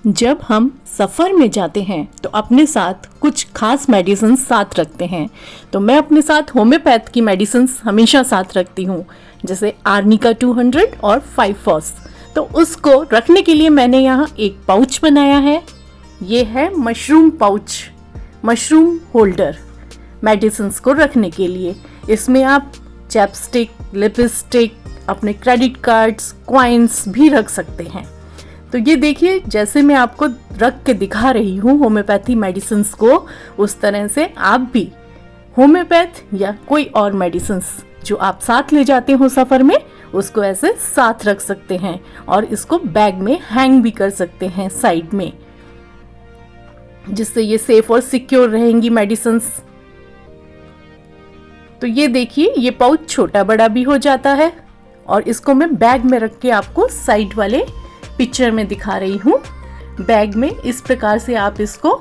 जब हम सफ़र में जाते हैं तो अपने साथ कुछ खास मेडिसिन साथ रखते हैं। तो मैं अपने साथ होम्योपैथ की मेडिसिन हमेशा साथ रखती हूँ, जैसे आर्निका 200 और 5-फॉस। तो उसको रखने के लिए मैंने यहाँ एक पाउच बनाया है। ये है mushroom pouch, mushroom holder medicine को रखने के लिए। इसमें आप चैपस्टिक, लिपस्टिक, अपने क्रेडिट कार्ड्स, कॉइन्स भी रख सकते हैं। तो ये देखिए, जैसे मैं आपको रख के दिखा रही हूँ होम्योपैथी मेडिसिन को, उस तरह से आप भी होम्योपैथ या कोई और मेडिसिन जो आप साथ ले जाते हो सफ़र में, उसको ऐसे साथ रख सकते हैं और इसको बैग में हैंग भी कर सकते हैं साइड में, जिससे ये सेफ और सिक्योर रहेंगी मेडिसिन। तो ये देखिए, ये पाउच छोटा बड़ा भी हो जाता है और इसको मैं बैग में रख के आपको साइड वाले पिक्चर में दिखा रही हूँ। बैग में इस प्रकार से आप इसको,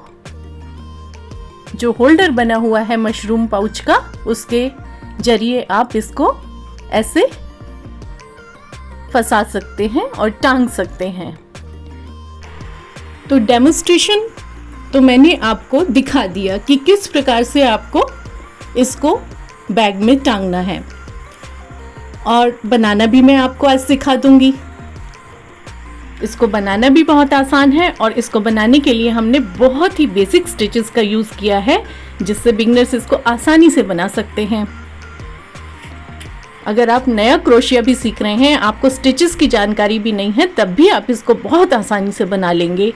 जो होल्डर बना हुआ है मशरूम पाउच का, उसके जरिए आप इसको ऐसे फंसा सकते हैं और टांग सकते हैं। तो डेमोन्स्ट्रेशन तो मैंने आपको दिखा दिया कि किस प्रकार से आपको इसको बैग में टांगना है, और बनाना भी मैं आपको आज सिखा दूंगी। इसको बनाना भी बहुत आसान है और इसको बनाने के लिए हमने बहुत ही बेसिक स्टिचेस का यूज़ किया है, जिससे बिगनर्स इसको आसानी से बना सकते हैं। अगर आप नया क्रोशिया भी सीख रहे हैं, आपको स्टिचेस की जानकारी भी नहीं है, तब भी आप इसको बहुत आसानी से बना लेंगे।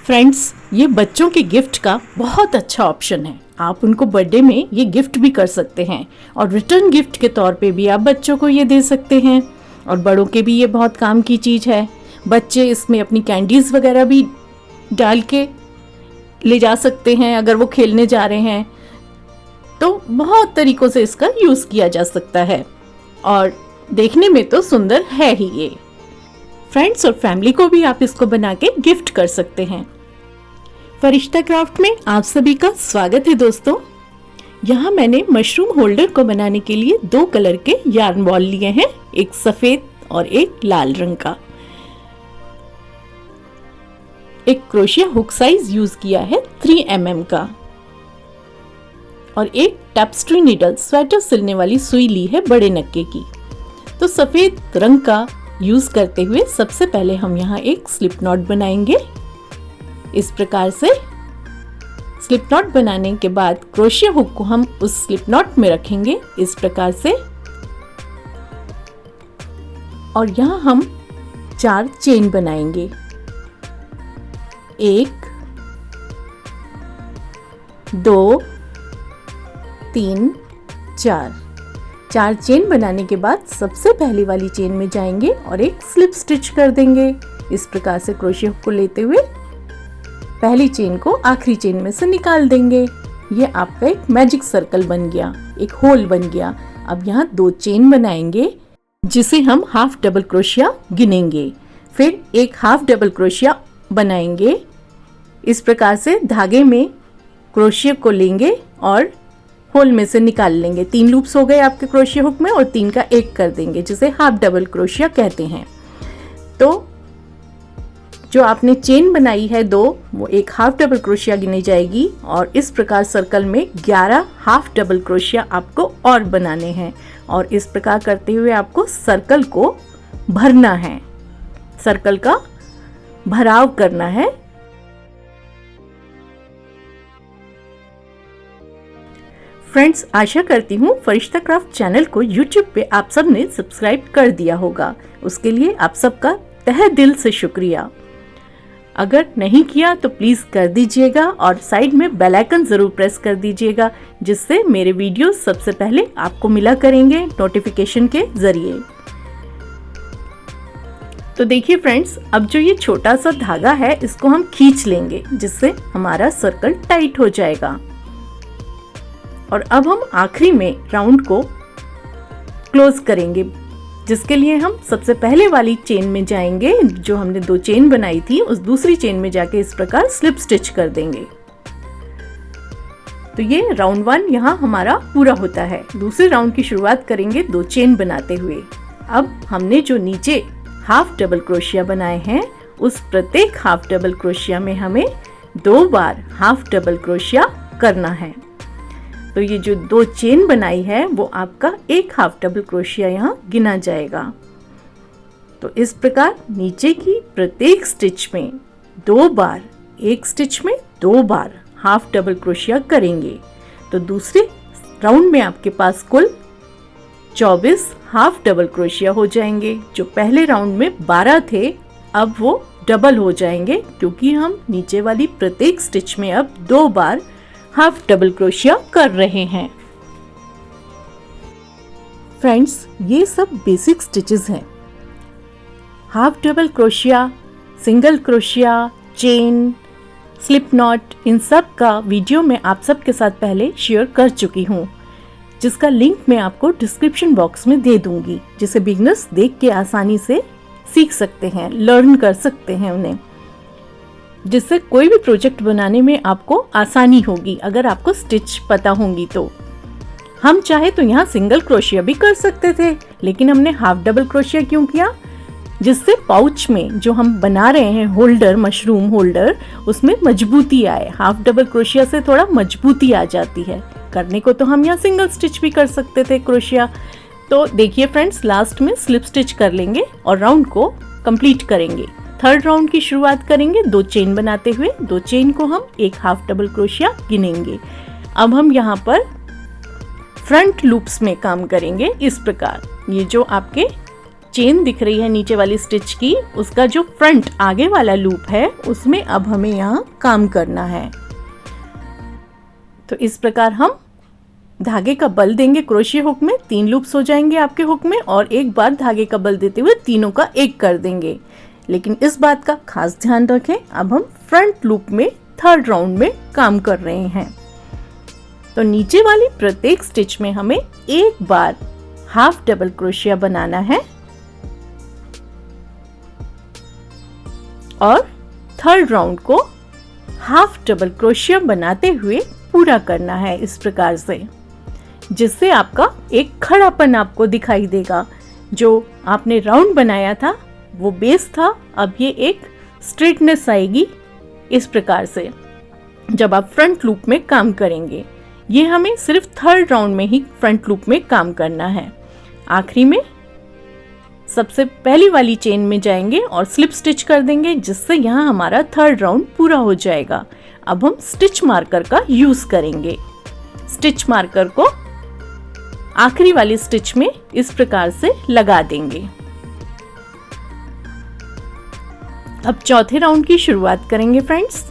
फ्रेंड्स, ये बच्चों के गिफ्ट का बहुत अच्छा ऑप्शन है। आप उनको बर्थडे में ये गिफ्ट भी कर सकते हैं और रिटर्न गिफ्ट के तौर पे भी आप बच्चों को ये दे सकते हैं, और बड़ों के भी ये बहुत काम की चीज़ है। बच्चे इसमें अपनी कैंडीज़ वगैरह भी डाल के ले जा सकते हैं अगर वो खेलने जा रहे हैं। तो बहुत तरीक़ों से इसका यूज़ किया जा सकता है और देखने में तो सुंदर है ही ये। फ्रेंड्स और फैमिली को भी आप इसको बना के गिफ्ट कर सकते हैं। फरिश्ता क्राफ्ट में आप सभी का स्वागत है दोस्तों। यहाँ मैंने मशरूम होल्डर को बनाने के लिए 2 कलर के यार्न बॉल लिए हैं, एक सफ़ेद और एक लाल रंग का। एक क्रोशिया हुक साइज यूज किया है 3 mm का, और एक टैपेस्ट्री नीडल स्वेटर सिलने वाली सुई ली है बड़े नक्के की। तो सफेद रंग का यूज करते हुए सबसे पहले हम यहाँ एक स्लिप नॉट बनाएंगे। इस प्रकार से स्लिप नॉट बनाने के बाद क्रोशिया हुक को हम उस स्लिप नॉट में रखेंगे इस प्रकार से, और यहाँ हम 4 चेन बनाएंगे। 1, 2, 3, 4 चेन बनाने के बाद सबसे पहली वाली चेन में जाएंगे और एक स्लिप स्टिच कर देंगे। इस प्रकार से क्रोशिया हुक को लेते हुए पहली चेन को आखिरी चेन में से निकाल देंगे। ये आपका एक मैजिक सर्कल बन गया, एक होल बन गया। अब यहाँ 2 चेन बनाएंगे, जिसे हम हाफ डबल क्रोशिया गिनेंगे, फिर एक हाफ डबल क्रोशिया बनाएंगे। इस प्रकार से धागे में क्रोशिया को लेंगे और होल में से निकाल लेंगे। 3 लूप्स हो गए आपके क्रोशिया हुक में, और 3 का 1 कर देंगे, जिसे हाफ डबल क्रोशिया कहते हैं। तो जो आपने चेन बनाई है 2, वो एक हाफ डबल क्रोशिया गिनी जाएगी, और इस प्रकार सर्कल में 11 हाफ डबल क्रोशिया आपको और बनाने हैं। और इस प्रकार करते हुए आपको सर्कल को भरना है, सर्कल का भराव करना है। फ्रेंड्स, आशा करती हूँ फरिश्ता क्राफ्ट चैनल को YouTube पे आप सब ने सब्सक्राइब कर दिया होगा। उसके लिए आप सबका तहे दिल से शुक्रिया। अगर नहीं किया तो प्लीज़ कर दीजिएगा, और साइड में बेल आइकन ज़रूर प्रेस कर दीजिएगा, जिससे मेरे वीडियो सबसे पहले आपको मिला करेंगे नोटिफिकेशन के ज़रिए। तो देखिए फ्रेंड्स, अब जो ये छोटा सा धागा है, इसको हम खींच लेंगे, जिससे हमारा सर्कल टाइट हो जाएगा। और अब हम आखिरी में राउंड को क्लोज करेंगे, जिसके लिए हम सबसे पहले वाली चेन में जाएंगे। जो हमने 2 चेन बनाई थी, उस दूसरी चेन में जाके इस प्रकार स्लिप स्टिच कर देंगे। तो ये राउंड 1 यहाँ हमारा पूरा होता है। दूसरे राउंड की शुरुआत करेंगे 2 चेन बनाते हुए। अब हमने जो नीचे हाफ डबल क्रोशिया बनाए हैं, उस प्रत्येक हाफ डबल क्रोशिया में हमें 2 बार हाफ डबल क्रोशिया करना है। तो ये जो 2 चेन बनाई है वो आपका एक हाफ डबल क्रोशिया यहाँ गिना जाएगा। तो इस प्रकार नीचे की प्रत्येक स्टिच में 2 बार, एक स्टिच में 2 बार हाफ डबल क्रोशिया करेंगे। तो दूसरे राउंड में आपके पास कुल 24 हाफ डबल क्रोशिया हो जाएंगे। जो पहले राउंड में 12 थे अब वो डबल हो जाएंगे, क्योंकि हम नीचे वाली प्रत्येक स्टिच में अब 2 बार हाफ डबल क्रोशिया कर रहे हैं। फ्रेंड्स, ये सब बेसिक स्टिचेस हैं। Half double crochet, single crochet, chain, slip knot, इन सब का वीडियो मैं आप सब के साथ पहले शेयर कर चुकी हूँ, जिसका लिंक मैं आपको डिस्क्रिप्शन बॉक्स में दे दूंगी, जिसे बिगनर्स देख के आसानी से सीख सकते हैं, लर्न कर सकते हैं उन्हें, जिससे कोई भी प्रोजेक्ट बनाने में आपको आसानी होगी अगर आपको स्टिच पता होंगी तो। हम चाहे तो यहाँ सिंगल क्रोशिया भी कर सकते थे, लेकिन हमने हाफ डबल क्रोशिया क्यों किया? जिससे पाउच में जो हम बना रहे हैं होल्डर, मशरूम होल्डर, उसमें मजबूती आए। हाफ डबल क्रोशिया से थोड़ा मजबूती आ जाती है। करने को तो हम यहाँ सिंगल स्टिच भी कर सकते थे क्रोशिया। तो देखिए फ्रेंड्स, लास्ट में स्लिप स्टिच कर लेंगे और राउंड को कंप्लीट करेंगे। थर्ड राउंड की शुरुआत करेंगे 2 चेन बनाते हुए। 2 चेन को हम एक हाफ डबल क्रोशिया गिनेंगे। अब हम यहाँ पर फ्रंट लूप्स में काम करेंगे। इस प्रकार ये जो आपके चेन दिख रही है नीचे वाली स्टिच की, उसका जो फ्रंट आगे वाला लूप है उसमें अब हमें यहाँ काम करना है। तो इस प्रकार हम धागे का बल देंगे क्रोशिया हुक में, 3 लूप्स हो जाएंगे आपके हुक में, और एक बार धागे का बल देते हुए तीनों का एक कर देंगे। लेकिन इस बात का खास ध्यान रखें, अब हम फ्रंट लूप में थर्ड राउंड में काम कर रहे हैं। तो नीचे वाली प्रत्येक स्टिच में हमें एक बार हाफ डबल क्रोशिया बनाना है और थर्ड राउंड को हाफ डबल क्रोशिया बनाते हुए पूरा करना है इस प्रकार से, जिससे आपका एक खड़ापन आपको दिखाई देगा। जो आपने राउंड बनाया था वो बेस था, अब ये एक स्ट्रेटनेस आएगी इस प्रकार से जब आप फ्रंट लूप में काम करेंगे। ये हमें सिर्फ थर्ड राउंड में ही फ्रंट लूप में काम करना है। आखिरी में सबसे पहली वाली चेन में जाएंगे और स्लिप स्टिच कर देंगे, जिससे यहाँ हमारा थर्ड राउंड पूरा हो जाएगा। अब हम स्टिच मार्कर का यूज करेंगे। स्टिच मार्कर को आखिरी वाली स्टिच में इस प्रकार से लगा देंगे। अब चौथे राउंड की शुरुआत करेंगे फ्रेंड्स।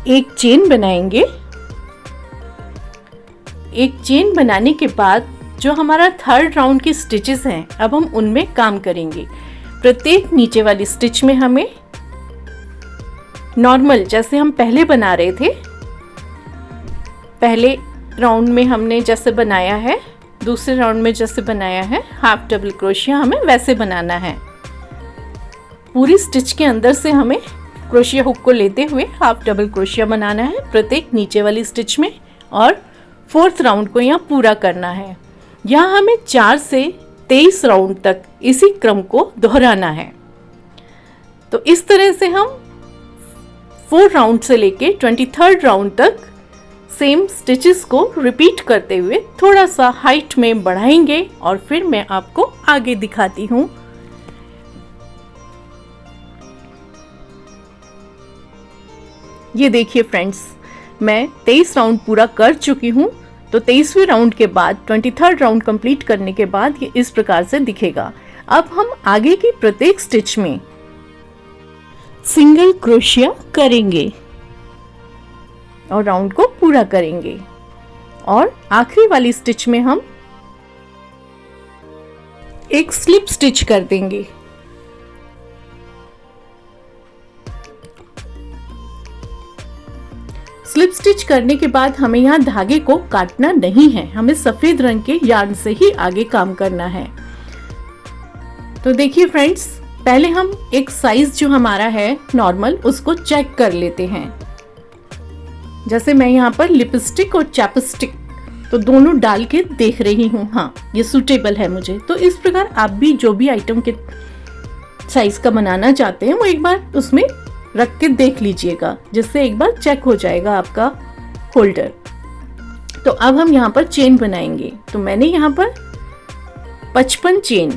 एक चेन बनाएंगे। एक चेन बनाने के बाद जो हमारा थर्ड राउंड की स्टिचेस हैं, अब हम उनमें काम करेंगे। प्रत्येक नीचे वाली स्टिच में हमें नॉर्मल, जैसे हम पहले बना रहे थे, पहले राउंड में हमने जैसे बनाया है, दूसरे राउंड में जैसे बनाया है, हाफ डबल क्रोशिया हमें वैसे बनाना है। पूरी स्टिच के अंदर से हमें क्रोशिया हुक को लेते हुए हाफ डबल क्रोशिया बनाना है प्रत्येक नीचे वाली स्टिच में, और फोर्थ राउंड को यहाँ पूरा करना है। यहाँ हमें 4 से 23 राउंड तक इसी क्रम को दोहराना है। तो इस तरह से हम 4 राउंड से लेके 23rd राउंड तक सेम स्टिचेस को रिपीट करते हुए थोड़ा सा हाइट में बढ़ाएंगे, और फिर मैं आपको आगे दिखाती हूँ। ये देखिए फ्रेंड्स, मैं 23 राउंड पूरा कर चुकी हूँ। तो 23वें राउंड के बाद 23rd राउंड कंप्लीट करने के बाद ये इस प्रकार से दिखेगा। अब हम आगे की प्रत्येक स्टिच में सिंगल क्रोशिया करेंगे और राउंड को पूरा करेंगे, और आखिरी वाली स्टिच में हम एक स्लिप स्टिच कर देंगे। स्लिप स्टिच करने के बाद हमें यहाँ धागे को काटना नहीं है, हमें सफेद रंग के यार्न से ही आगे काम करना है। तो देखिए फ्रेंड्स, पहले हम एक साइज जो हमारा है नॉर्मल, उसको चेक कर लेते हैं। जैसे मैं यहाँ पर लिपस्टिक और चैपस्टिक तो दोनों डाल के देख रही हूँ, हाँ ये सूटेबल है मुझे। तो इस प्रकार आप भी जो भी आइटम के साइज का बनाना चाहते हैं वो एक बार उसमें रख के देख लीजिएगा, जिससे एक बार चेक हो जाएगा आपका होल्डर। तो अब हम यहाँ पर चेन बनाएंगे। तो मैंने यहाँ पर 55 चेन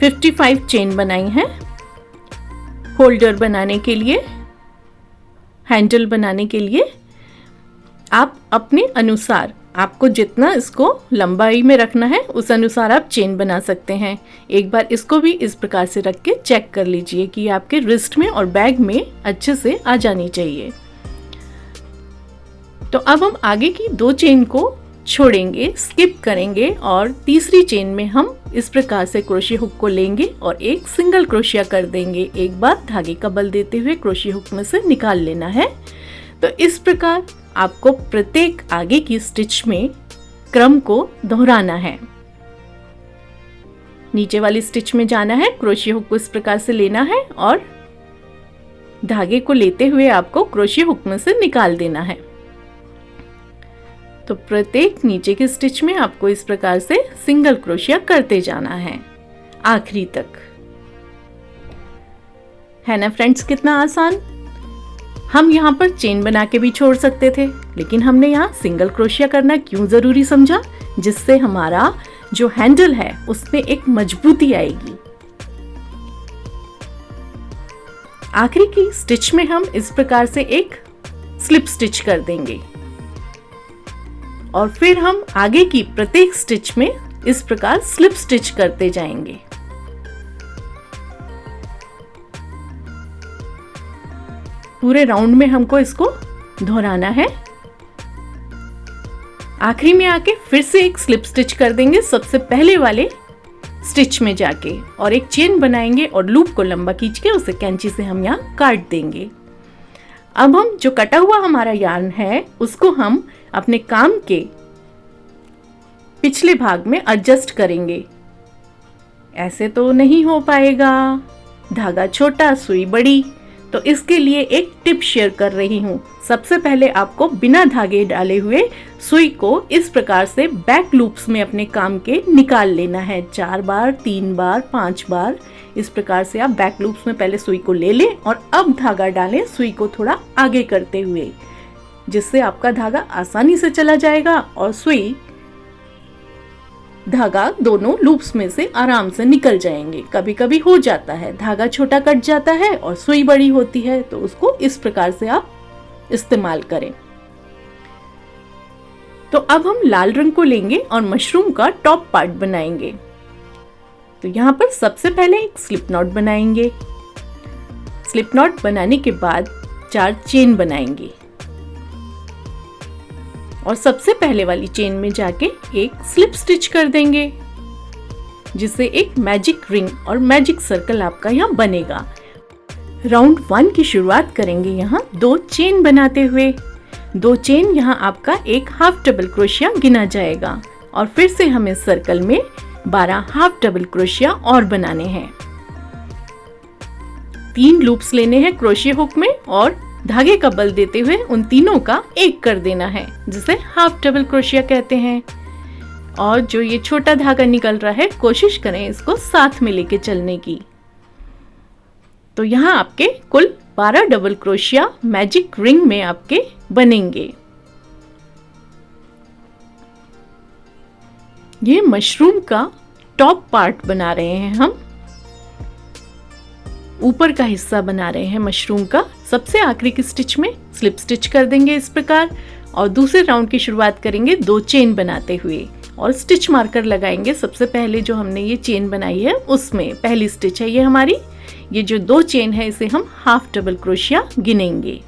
55 चेन बनाई हैं होल्डर बनाने के लिए, हैंडल बनाने के लिए। आप अपने अनुसार, आपको जितना इसको लंबाई में रखना है उस अनुसार आप चेन बना सकते हैं। एक बार इसको भी इस प्रकार से रख के चेक कर लीजिए कि आपके रिस्ट में और बैग में अच्छे से आ जानी चाहिए। तो अब हम आगे की 2 चेन को छोड़ेंगे, स्किप करेंगे और तीसरी चेन में हम इस प्रकार से क्रोशिया हुक को लेंगे और एक सिंगल क्रोशिया कर देंगे। एक बार धागे का बल देते हुए क्रोशिया हुक में से निकाल लेना है। तो इस प्रकार आपको प्रत्येक आगे की स्टिच में क्रम को दोहराना है। नीचे वाली स्टिच में जाना है, क्रोशिया हुक को इस प्रकार से लेना है और धागे को लेते हुए आपको क्रोशिया हुक में से निकाल देना है। तो प्रत्येक नीचे की स्टिच में आपको इस प्रकार से सिंगल क्रोशिया करते जाना है आखिरी तक। है ना फ्रेंड्स, कितना आसान। हम यहाँ पर चेन बना के भी छोड़ सकते थे, लेकिन हमने यहाँ सिंगल क्रोशिया करना क्यों जरूरी समझा, जिससे हमारा जो हैंडल है उसमें एक मजबूती आएगी। आखिरी की स्टिच में हम इस प्रकार से एक स्लिप स्टिच कर देंगे और फिर हम आगे की प्रत्येक स्टिच में इस प्रकार स्लिप स्टिच करते जाएंगे। पूरे राउंड में हमको इसको दोहराना है। आखिरी में आके फिर से एक स्लिप स्टिच कर देंगे सबसे पहले वाले स्टिच में जाके और एक चेन बनाएंगे और लूप को लंबा खींच के उसे कैंची से हम यहाँ काट देंगे। अब हम जो कटा हुआ हमारा यार्न है उसको हम अपने काम के पिछले भाग में एडजस्ट करेंगे। ऐसे तो नहीं हो पाएगा, धागा छोटा सुई बड़ी, तो इसके लिए एक टिप शेयर कर रही हूँ। सबसे पहले आपको बिना धागे डाले हुए सुई को इस प्रकार से बैक लूप्स में अपने काम के निकाल लेना है। 4 बार, 3 बार, 5 बार इस प्रकार से आप बैक लूप्स में पहले सुई को ले लें और अब धागा डालें सुई को थोड़ा आगे करते हुए, जिससे आपका धागा आसानी से चला जाएगा और सुई धागा दोनों लूप्स में से आराम से निकल जाएंगे। कभी कभी हो जाता है धागा छोटा कट जाता है और सुई बड़ी होती है, तो उसको इस प्रकार से आप इस्तेमाल करें। तो अब हम लाल रंग को लेंगे और मशरूम का टॉप पार्ट बनाएंगे। तो यहाँ पर सबसे पहले एक स्लिप नॉट बनाएंगे। स्लिप नॉट बनाने के बाद 4 चेन बनाएंगे और सबसे पहले वाली चेन में जाके एक स्लिप स्टिच कर देंगे, जिससे एक मैजिक रिंग और मैजिक सर्कल आपका यहाँ बनेगा। राउंड 1 की शुरुआत करेंगे यहाँ 2 चेन बनाते हुए। 2 चेन यहाँ आपका एक हाफ डबल क्रोशिया गिना जाएगा और फिर से हमें सर्कल में 12 हाफ डबल क्रोशिया और बनाने हैं। 3 लूप्स लेने हैं क्रोशिया हुक में और धागे का बल देते हुए उन तीनों का एक कर देना है, जिसे हाफ डबल क्रोशिया कहते हैं। और जो ये छोटा धागा निकल रहा है, कोशिश करें इसको साथ में लेके चलने की। तो यहाँ आपके कुल 12 डबल क्रोशिया मैजिक रिंग में आपके बनेंगे। ये मशरूम का टॉप पार्ट बना रहे हैं हम, ऊपर का हिस्सा बना रहे हैं मशरूम का। सबसे आखिरी की स्टिच में स्लिप स्टिच कर देंगे इस प्रकार और दूसरे राउंड की शुरुआत करेंगे 2 चेन बनाते हुए और स्टिच मार्कर लगाएंगे। सबसे पहले जो हमने ये चेन बनाई है उसमें पहली स्टिच है ये हमारी। ये जो 2 चेन है इसे हम हाफ डबल क्रोशिया गिनेंगे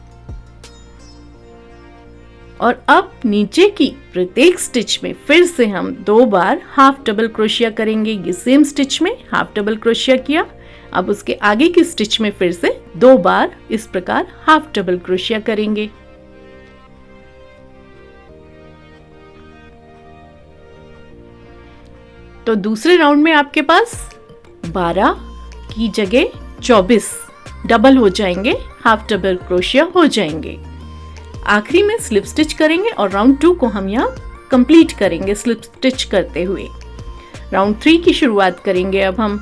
और अब नीचे की प्रत्येक स्टिच में फिर से हम 2 बार हाफ डबल क्रोशिया करेंगे। ये सेम स्टिच में हाफ डबल क्रोशिया किया, अब उसके आगे की स्टिच में फिर से 2 बार इस प्रकार हाफ डबल क्रोशिया करेंगे। तो दूसरे राउंड में आपके पास 12 की जगह 24 डबल हो जाएंगे, हाफ डबल क्रोशिया हो जाएंगे। आखिरी में स्लिप स्टिच करेंगे और राउंड 2 को हम यहाँ कंप्लीट करेंगे स्लिप स्टिच करते हुए। राउंड 3 की शुरुआत करेंगे अब हम।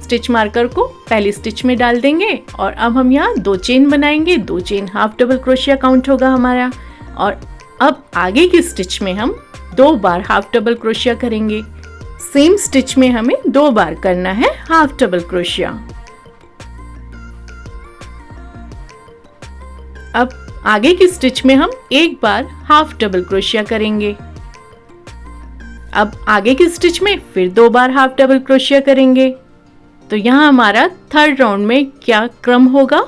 स्टिच मार्कर को पहली स्टिच में डाल देंगे और अब हम यहाँ 2 चेन बनाएंगे। 2 chain half double crochet count होगा हमारा। और अब आगे की स्टिच में हम 2 बार हाफ डबल क्रोशिया करेंगे। सेम स्टिच में हमें 2 बार करना है हाफ डबल क्रोशिया। अब आगे की स्टिच में हम 1 बार हाफ डबल क्रोशिया करेंगे। अब आगे की स्टिच में फिर 2 बार हाफ डबल क्रोशिया करेंगे। तो यहाँ हमारा थर्ड राउंड में क्या क्रम होगा,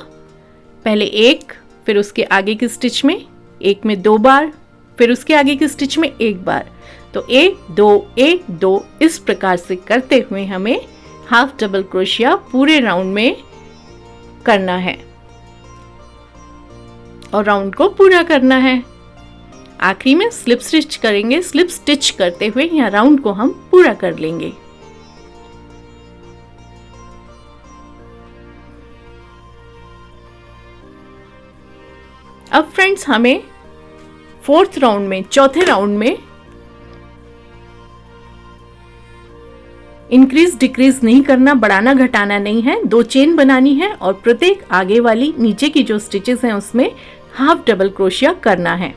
पहले 1, फिर उसके आगे की स्टिच में 1 में 2 बार, फिर उसके आगे की स्टिच में 1 बार। तो 1 2 1 2 इस प्रकार से करते हुए हमें हाफ डबल क्रोशिया पूरे राउंड में करना है और राउंड को पूरा करना है। आखिरी में स्लिप स्टिच करेंगे। स्लिप स्टिच करते हुए यहाँ राउंड को हम पूरा कर लेंगे। अब फ्रेंड्स हमें फोर्थ राउंड में, चौथे राउंड में इंक्रीज डिक्रीज नहीं करना, बढ़ाना घटाना नहीं है। 2 चेन बनानी है और प्रत्येक आगे वाली नीचे की जो स्टिचेस हैं उसमें हाफ डबल क्रोशिया करना है।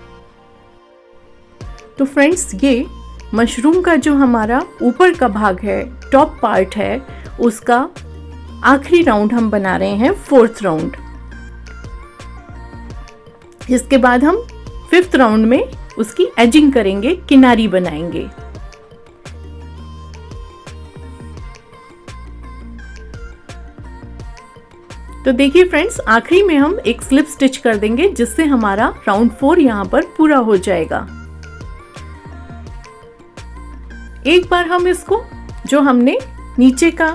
तो फ्रेंड्स ये मशरूम का जो हमारा ऊपर का भाग है, टॉप पार्ट है, उसका आखिरी राउंड हम बना रहे हैं, फोर्थ राउंड। इसके बाद हम फिफ्थ राउंड में उसकी एजिंग करेंगे, किनारी बनाएंगे। तो देखिए फ्रेंड्स, आखिरी में हम एक स्लिप स्टिच कर देंगे जिससे हमारा राउंड 4 यहां पर पूरा हो जाएगा। एक बार हम इसको जो हमने नीचे का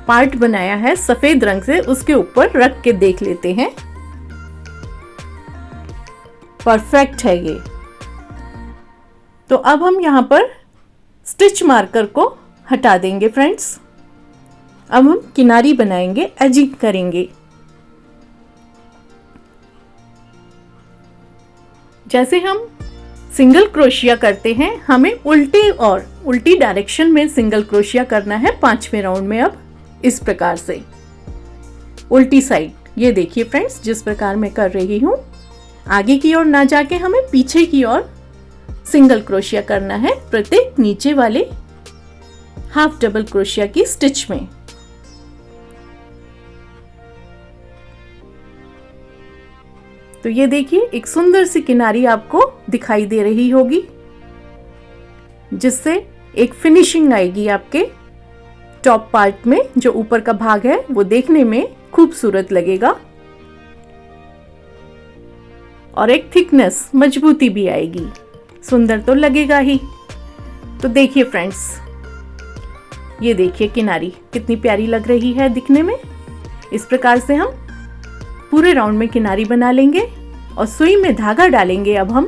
पार्ट बनाया है सफेद रंग से, उसके ऊपर रख के देख लेते हैं। परफेक्ट है ये। तो अब हम यहां पर स्टिच मार्कर को हटा देंगे फ्रेंड्स। अब हम किनारी बनाएंगे, एजिंग करेंगे। जैसे हम सिंगल क्रोशिया करते हैं, हमें उल्टी डायरेक्शन में सिंगल क्रोशिया करना है 5वें राउंड में। अब इस प्रकार से उल्टी साइड, ये देखिए फ्रेंड्स जिस प्रकार मैं कर रही हूं, आगे की ओर ना जाके हमें पीछे की ओर सिंगल क्रोशिया करना है प्रत्येक नीचे वाले हाफ डबल क्रोशिया की स्टिच में। तो ये देखिए एक सुंदर सी किनारी आपको दिखाई दे रही होगी, जिससे एक फिनिशिंग आएगी आपके टॉप पार्ट में। जो ऊपर का भाग है वो देखने में खूबसूरत लगेगा और एक थिकनेस, मजबूती भी आएगी, सुंदर तो लगेगा ही। तो देखिए फ्रेंड्स, ये देखिए किनारी कितनी प्यारी लग रही है दिखने में। इस प्रकार से हम पूरे राउंड में किनारी बना लेंगे और सुई में धागा डालेंगे अब हम,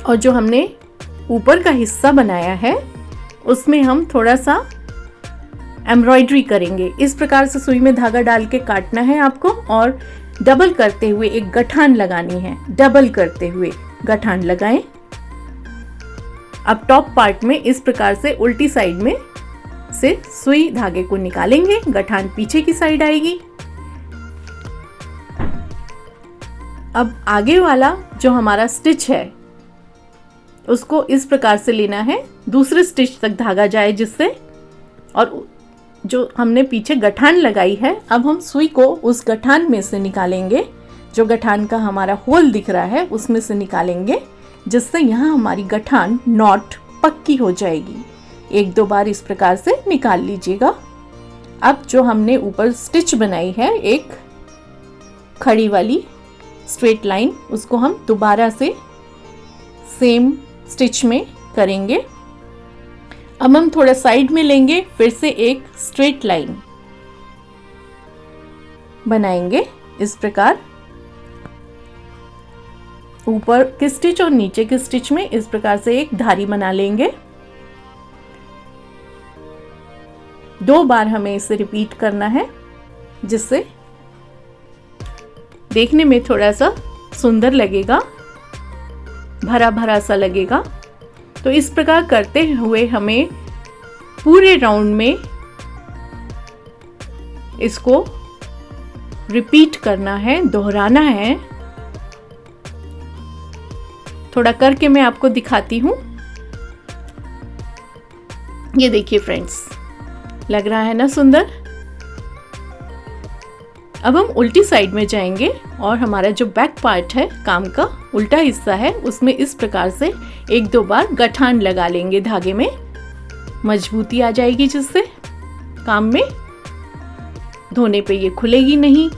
और जो हमने ऊपर का हिस्सा बनाया है उसमें हम थोड़ा सा एम्ब्रॉयडरी करेंगे। इस प्रकार से सुई में धागा डाल के काटना है आपको और डबल करते हुए एक गठान लगानी है। डबल करते हुए गठान लगाएं। अब टॉप पार्ट में इस प्रकार से उल्टी साइड में से सुई धागे को निकालेंगे, गठान पीछे की साइड आएगी। अब आगे वाला जो हमारा स्टिच है उसको इस प्रकार से लेना है, दूसरे स्टिच तक धागा जाए जिससे, और जो हमने पीछे गठान लगाई है अब हम सुई को उस गठान में से निकालेंगे। जो गठान का हमारा होल दिख रहा है उसमें से निकालेंगे, जिससे यहाँ हमारी गठान नॉट पक्की हो जाएगी। 1-2 बार इस प्रकार से निकाल लीजिएगा। अब जो हमने ऊपर स्टिच बनाई है एक खड़ी वाली स्ट्रेट लाइन, उसको हम दोबारा से सेम स्टिच में करेंगे। अब हम थोड़ा साइड में लेंगे, फिर से एक स्ट्रेट लाइन बनाएंगे। इस प्रकार ऊपर के स्टिच और नीचे के स्टिच में इस प्रकार से एक धारी बना लेंगे। 2 बार हमें इसे रिपीट करना है, जिससे देखने में थोड़ा सा सुंदर लगेगा, भरा भरा सा लगेगा। तो इस प्रकार करते हुए हमें पूरे राउंड में इसको रिपीट करना है, दोहराना है। थोड़ा करके मैं आपको दिखाती हूँ। ये देखिए फ्रेंड्स, लग रहा है ना सुंदर। अब हम उल्टी साइड में जाएंगे और हमारा जो बैक पार्ट है, काम का उल्टा हिस्सा है, उसमें इस प्रकार से 1-2 बार गठान लगा लेंगे धागे में। मजबूती आ जाएगी, जिससे काम में धोने पे ये खुलेगी नहीं,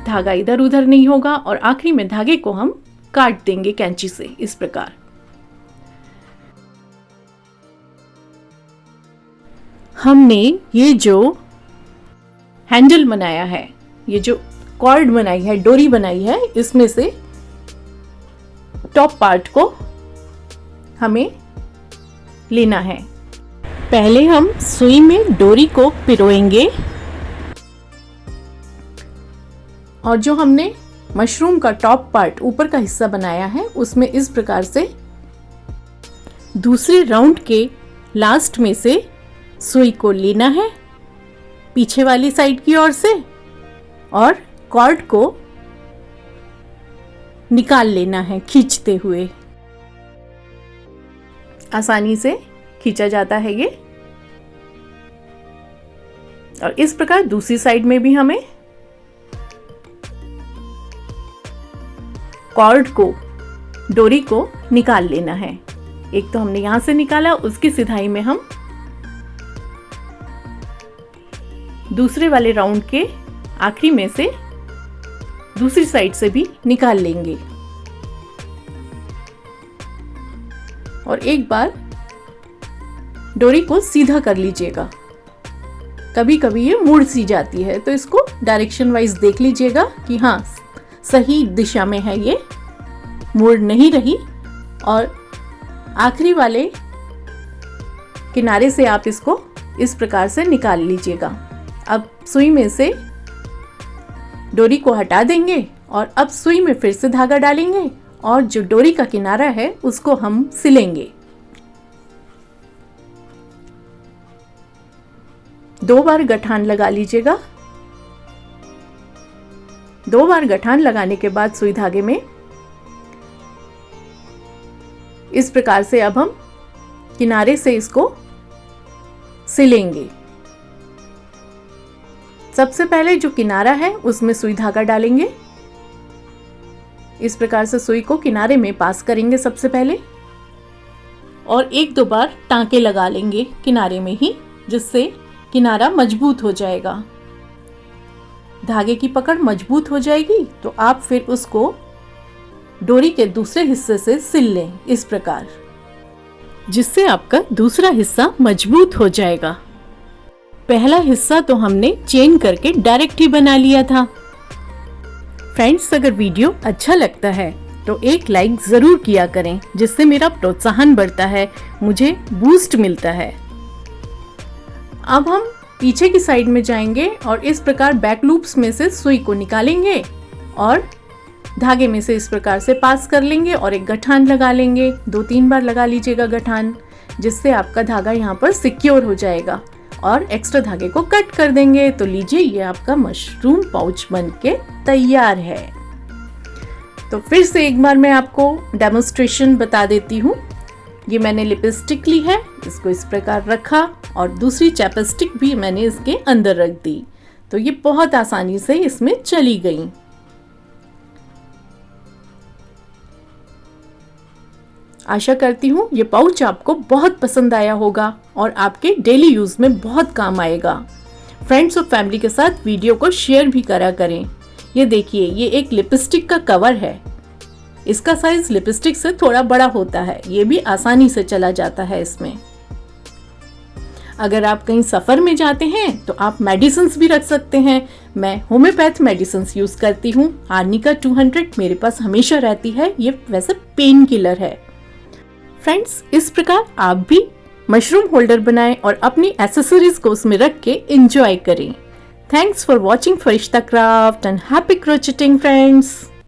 धागा इधर उधर नहीं होगा। और आखिरी में धागे को हम काट देंगे कैंची से इस प्रकार। हमने ये जो हैंडल बनाया है, ये जो कॉर्ड बनाई है, डोरी बनाई है, इसमें से टॉप पार्ट को हमें लेना है। पहले हम सुई में डोरी को पिरोएंगे और जो हमने मशरूम का टॉप पार्ट, ऊपर का हिस्सा बनाया है, उसमें इस प्रकार से दूसरे राउंड के लास्ट में से सुई को लेना है पीछे वाली साइड की ओर से और कॉर्ड को निकाल लेना है खींचते हुए। आसानी से खींचा जाता है ये। और इस प्रकार दूसरी साइड में भी हमें कॉर्ड को, डोरी को निकाल लेना है। एक तो हमने यहां से निकाला, उसकी सिधाई में हम दूसरे वाले राउंड के आखिरी में से दूसरी साइड से भी निकाल लेंगे। और एक बार डोरी को सीधा कर लीजिएगा। कभी कभी ये मुड़ सी जाती है, तो इसको डायरेक्शन वाइज देख लीजिएगा कि हाँ सही दिशा में है, ये मुड़ नहीं रही। और आखिरी वाले किनारे से आप इसको इस प्रकार से निकाल लीजिएगा। अब सुई में से डोरी को हटा देंगे और अब सुई में फिर से धागा डालेंगे और जो डोरी का किनारा है उसको हम सिलेंगे। 2 बार गठान लगा लीजिएगा। 2 बार गठान लगाने के बाद सुई धागे में इस प्रकार से अब हम किनारे से इसको सिलेंगे। सबसे पहले जो किनारा है उसमें सुई धागा डालेंगे। इस प्रकार से सुई को किनारे में पास करेंगे सबसे पहले और 1-2 बार टांके लगा लेंगे किनारे में ही, जिससे किनारा मजबूत हो जाएगा। धागे की पकड़ मजबूत हो जाएगी तो आप फिर उसको डोरी के दूसरे हिस्से से सिल लें इस प्रकार, जिससे आपका दूसरा हिस्सा मजबूत हो जाएगा। पहला हिस्सा तो हमने चेन करके डायरेक्ट ही बना लिया था। फ्रेंड्स, अगर वीडियो अच्छा लगता है तो एक लाइक जरूर किया करें, जिससे मेरा प्रोत्साहन बढ़ता है, मुझे बूस्ट मिलता है। अब हम पीछे की साइड में जाएंगे और इस प्रकार बैक लूप्स में से सुई को निकालेंगे और धागे में से इस प्रकार से पास कर लेंगे और एक गठान लगा लेंगे। 2-3 बार लगा लीजिएगा गठान, जिससे आपका धागा यहाँ पर सिक्योर हो जाएगा और एक्स्ट्रा धागे को कट कर देंगे। तो लीजिए, ये आपका मशरूम पाउच बनके तैयार है। तो फिर से एक बार मैं आपको डेमोन्स्ट्रेशन बता देती हूँ। ये मैंने लिपस्टिक ली है, इसको इस प्रकार रखा और दूसरी चैपस्टिक भी मैंने इसके अंदर रख दी, तो ये बहुत आसानी से इसमें चली गई। आशा करती हूँ ये पाउच आपको बहुत पसंद आया होगा और आपके डेली यूज में बहुत काम आएगा। फ्रेंड्स और फैमिली के साथ वीडियो को शेयर भी करा करें। ये देखिए, ये एक लिपस्टिक का कवर है। इसका साइज लिपस्टिक से थोड़ा बड़ा होता है, ये भी आसानी से चला जाता है इसमें। अगर आप कहीं सफर में जाते हैं तो आप मेडिसिन्स भी रख सकते हैं। मैं होम्योपैथ मेडिसिन्स यूज करती हूँ। आर्निका 200 मेरे पास हमेशा रहती है, ये वैसे पेन किलर है। फ्रेंड्स, इस प्रकार आप भी मशरूम होल्डर बनाएं और अपनी एसेसरीज को उसमें रख के एंजॉय करें। Thanks for watching Firishta craft and happy क्रोचेटिंग friends.